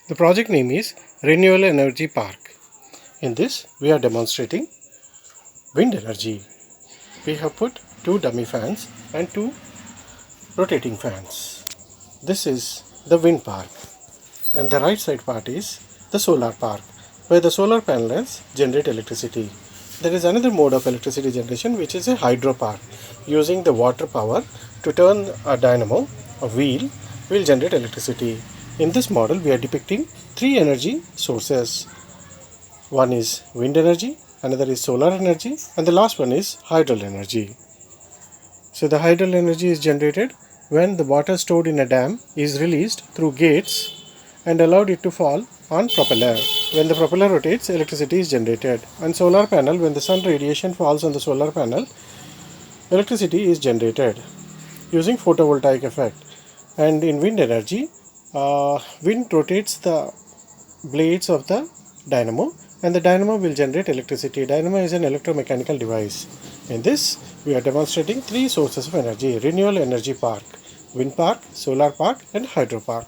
The project name is Renewable Energy Park. In this, we are demonstrating wind energy. We have put 2 dummy fans and 2 rotating fans. This is the wind park, and the right side part is the solar park, where the solar panels generate electricity. There is another mode of electricity generation, which is a hydro park. Using the water power to turn a dynamo, a wheel, will generate electricity. In this model, we are depicting 3 energy sources. One is wind energy, another is solar energy, and the last one is hydro energy. So the hydro energy is generated when the water stored in a dam is released through gates and allowed it to fall on propeller. When the propeller rotates, electricity is generated. On solar panel, when the sun radiation falls on the solar panel, electricity is generated using photovoltaic effect. And in wind energy, wind rotates the blades of the dynamo, and the dynamo will generate electricity. Dynamo is an electromechanical device. In this, we are demonstrating 3 sources of energy: renewable energy park, wind park, solar park, and hydro park.